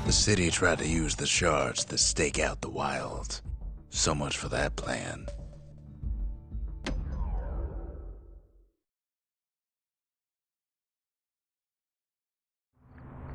The city tried to use the shards to stake out the wilds. So much for that plan.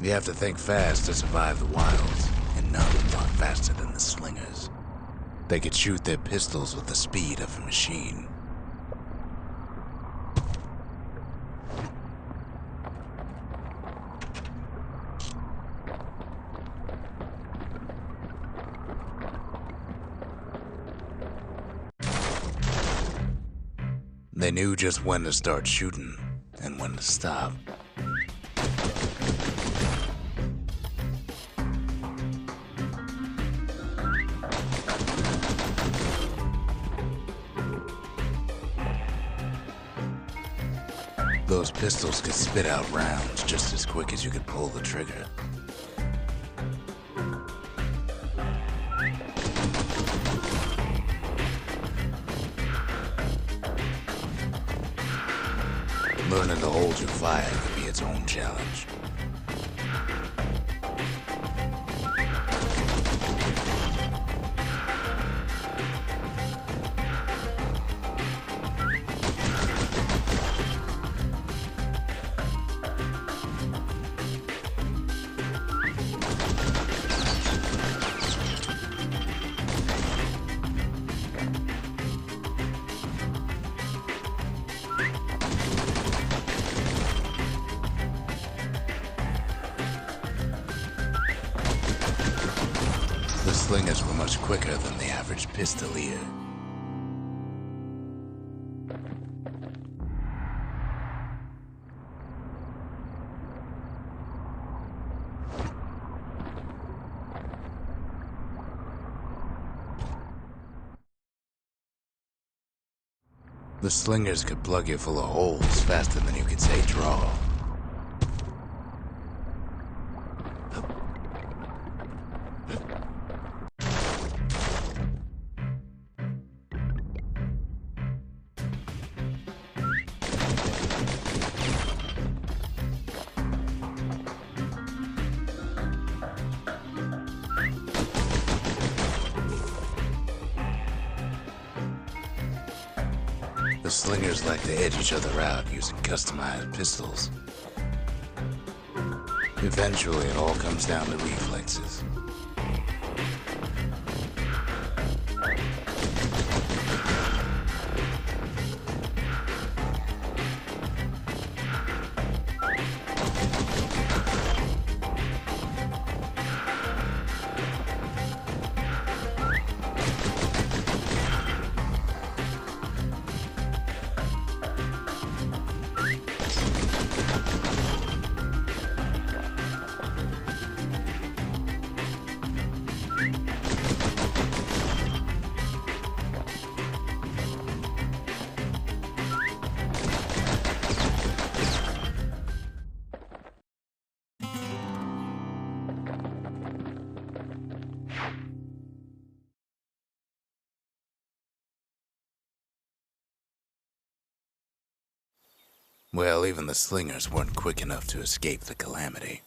You have to think fast to survive the wilds, and none fought faster than the slingers. They could shoot their pistols with the speed of a machine. They knew just when to start shooting and when to stop. Those pistols could spit out rounds just as quick as you could pull the trigger. Learning to hold your fire could be its own challenge. The slingers were much quicker than the average pistolier. The slingers could plug you full of holes faster than you could say draw. The slingers like to edge each other out using customized pistols. Eventually, it all comes down to reflexes. Well, even the slingers weren't quick enough to escape the calamity.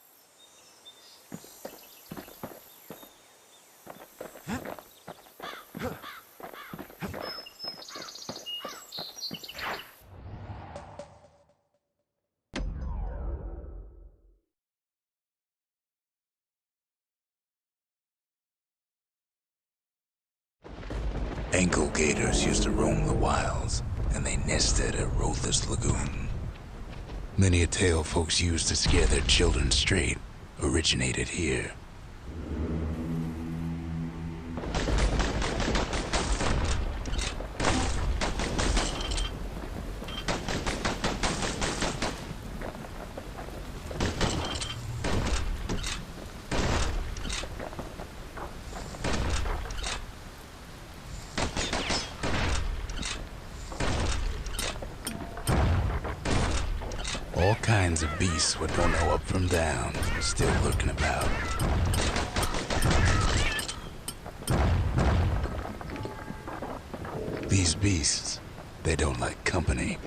Ankle gators used to roam the wilds, and they nested at Roathus Lagoon. Many a tale folks used to scare their children straight originated here. All kinds of beasts would don't know up from down, still lurking about. These beasts, they don't like company.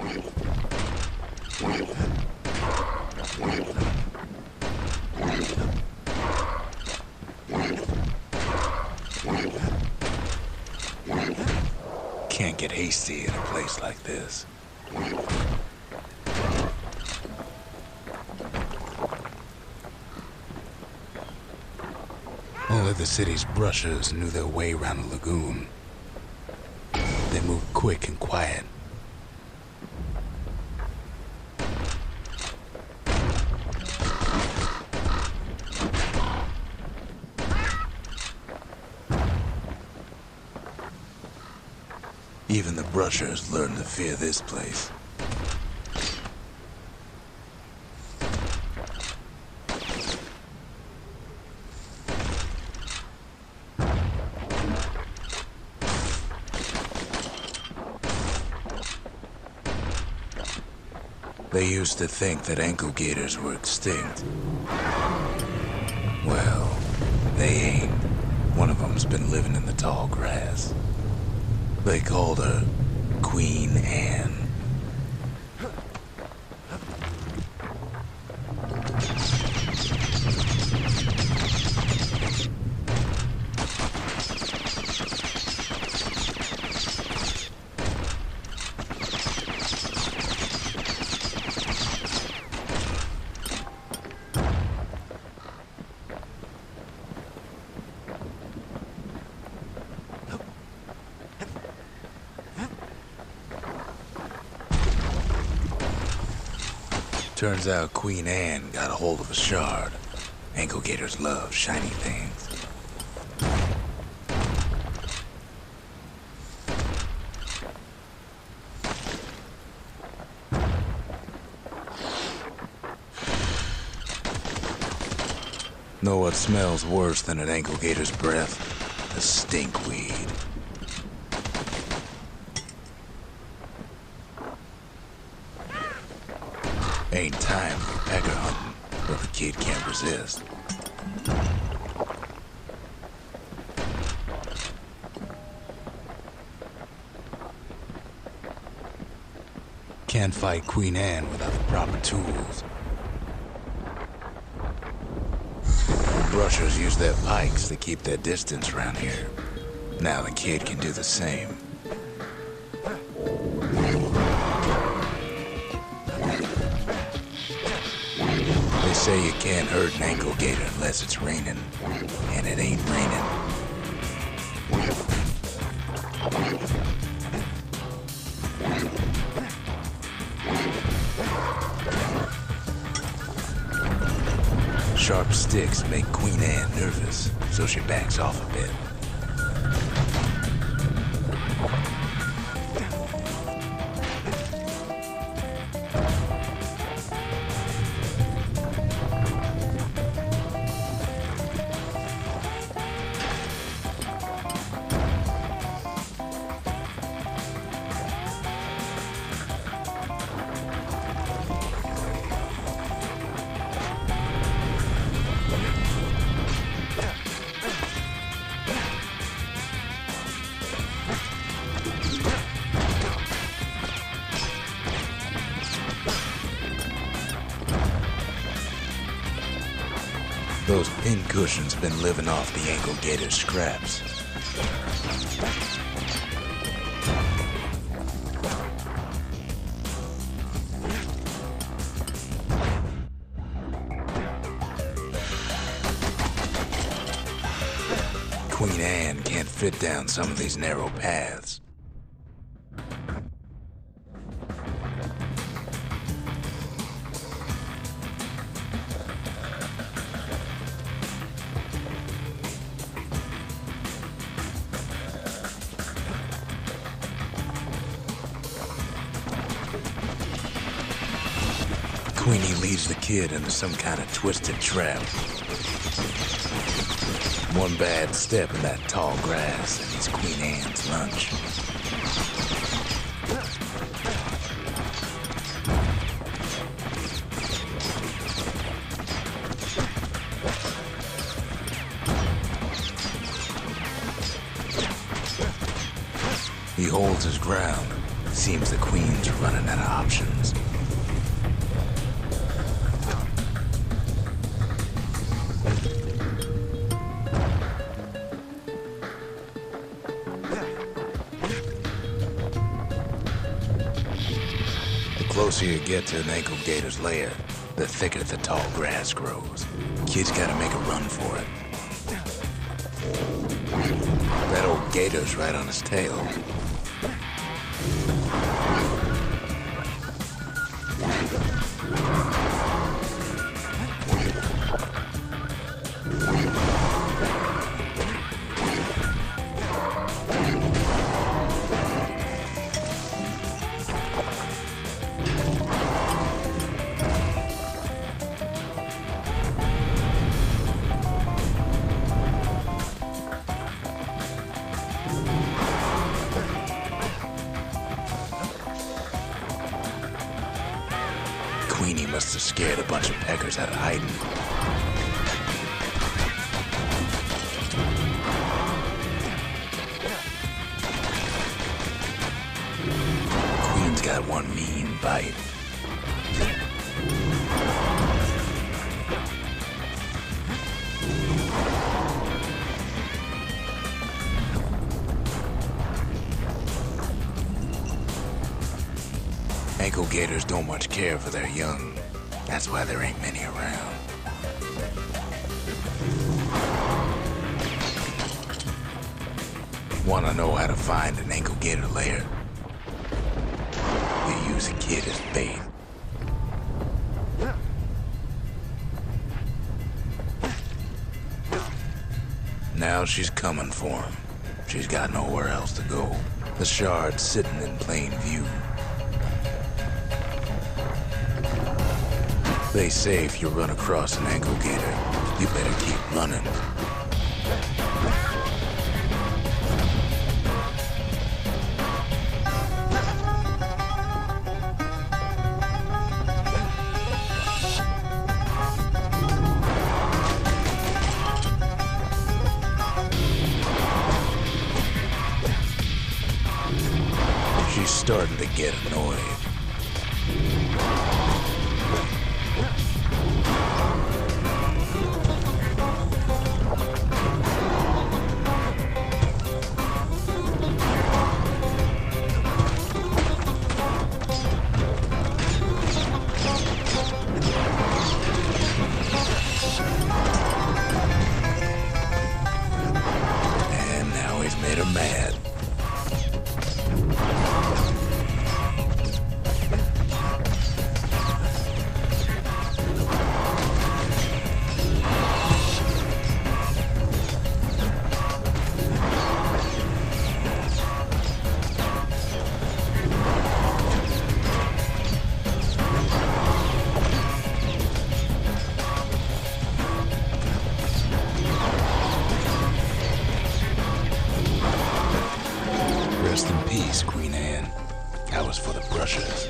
get hasty in a place like this. Only the city's brushers knew their way around the lagoon. They moved quick and quiet. Even the brushers learned to fear this place. They used to think that ankle gators were extinct. Well, they ain't. One of them's been living in the tall grass. They called her Queen Anne. Turns out Queen Anne got a hold of a shard. Ankle gators love shiny things. Know what smells worse than an ankle gator's breath? A stinkweed. Ain't time for pecker hunting, but the kid can't resist. Can't fight Queen Anne without the proper tools. The brushers use their pikes to keep their distance around here. Now the kid can do the same. They say you can't hurt an ankle gator unless it's raining, and it ain't raining. Sharp sticks make Queen Anne nervous, so she backs off a bit. Those pincushions been living off the ankle gator's scraps. Queen Anne can't fit down some of these narrow paths. Queenie leads the kid into some kind of twisted trap. One bad step in that tall grass and it's Queen Anne's lunch. He holds his ground. Seems the Queen's running out of options. closer you get to an ankle gator's lair, the thicker the tall grass grows. Kid's gotta make a run for it. That old gator's right on his tail. Queenie must have scared a bunch of peckers out of hiding. Queen's got one mean bite. Ankle gators don't much care for their young. That's why there ain't many around. Wanna know how to find an ankle gator lair? You use a kid as bait. Now she's coming for him. She's got nowhere else to go. The shard's sitting in plain view. They say if you run across an ankle gator, you better keep running. She's starting to get annoyed. And now he's made her mad. Rest in peace, Queen Anne. That was for the brushes.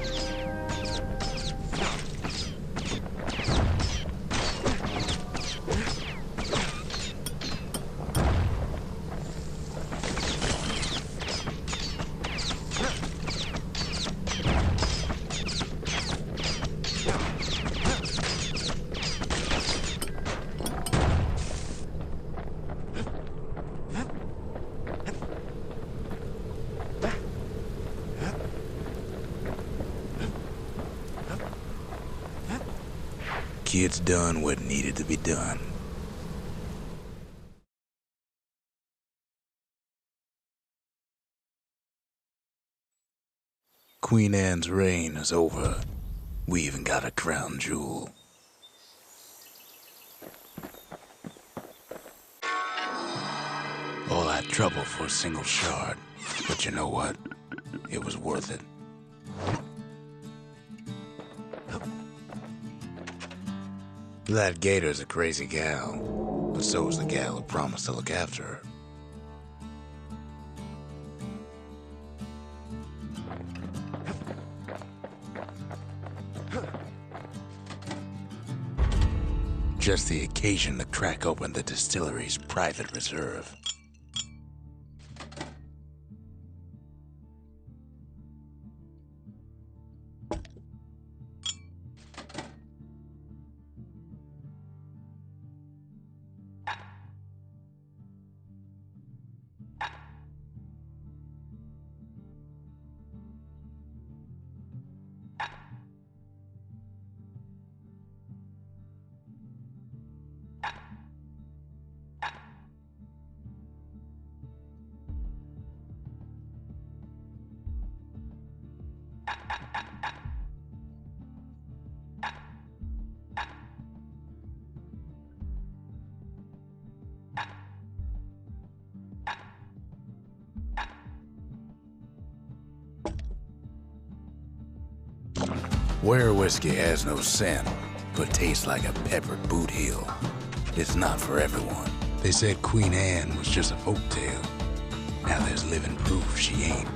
Kid's done what needed to be done. Queen Anne's reign is over. We even got a crown jewel. All that trouble for a single shard. But you know what? It was worth it. That gator's a crazy gal, but so is the gal who promised to look after her. Just the occasion to crack open the distillery's private reserve. Where whiskey has no scent, but tastes like a peppered boot heel, it's not for everyone. They said Queen Anne was just a folktale. Now there's living proof she ain't.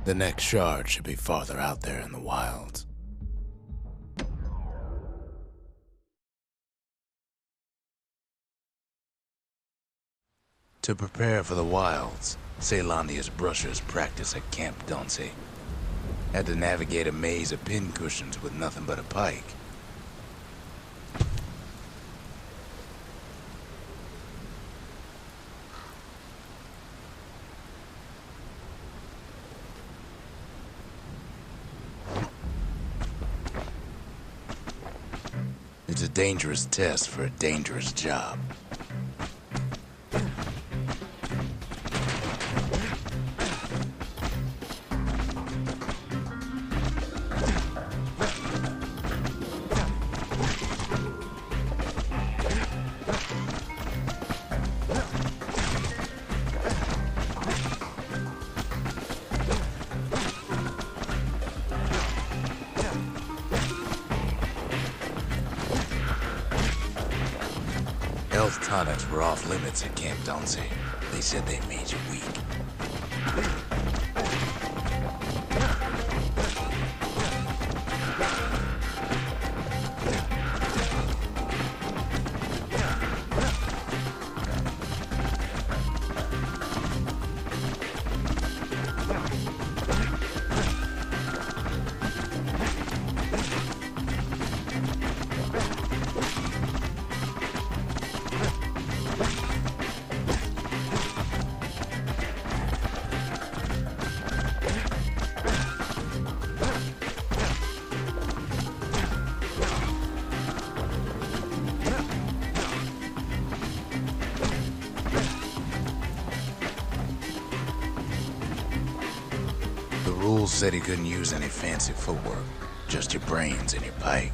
The next shard should be farther out there in the wilds. To prepare for the wilds, Ceylondia's brushers practice at Camp Donce. Had to navigate a maze of pincushions with nothing but a pike. It's a dangerous test for a dangerous job. Health tonics were off limits at Camp Donce. They said they made you weak. The rules said he couldn't use any fancy footwork, just your brains and your pike.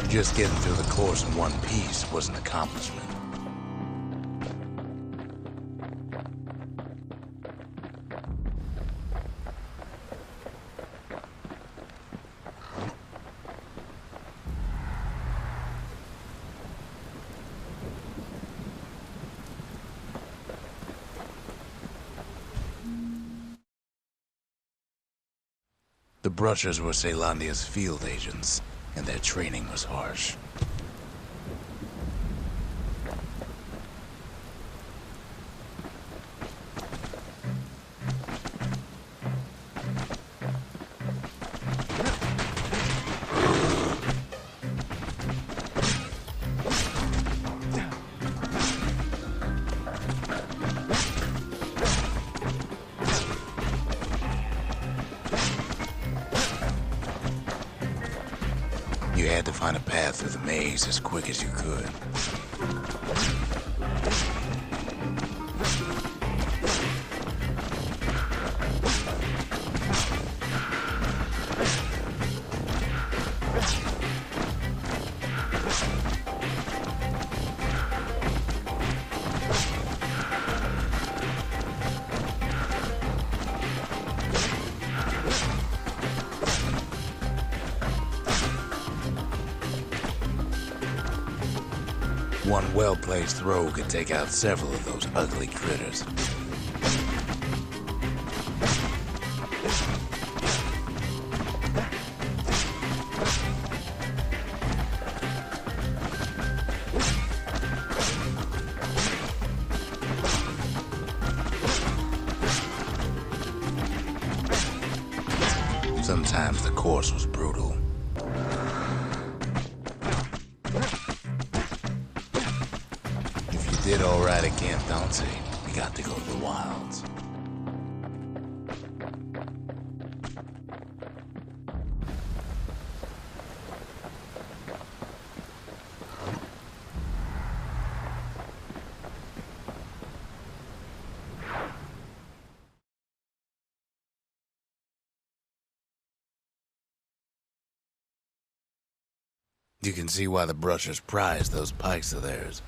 Just getting through the course in one piece was an accomplishment. The brushers were Ceylondia's field agents, and their training was harsh. You had to find a path through the maze as quick as you could. One well-placed throw could take out several of those ugly critters. Sometimes the course was brutal. Did all right at Camp Dante. We got to go to the wilds. You can see why the brushers prize those pikes of theirs.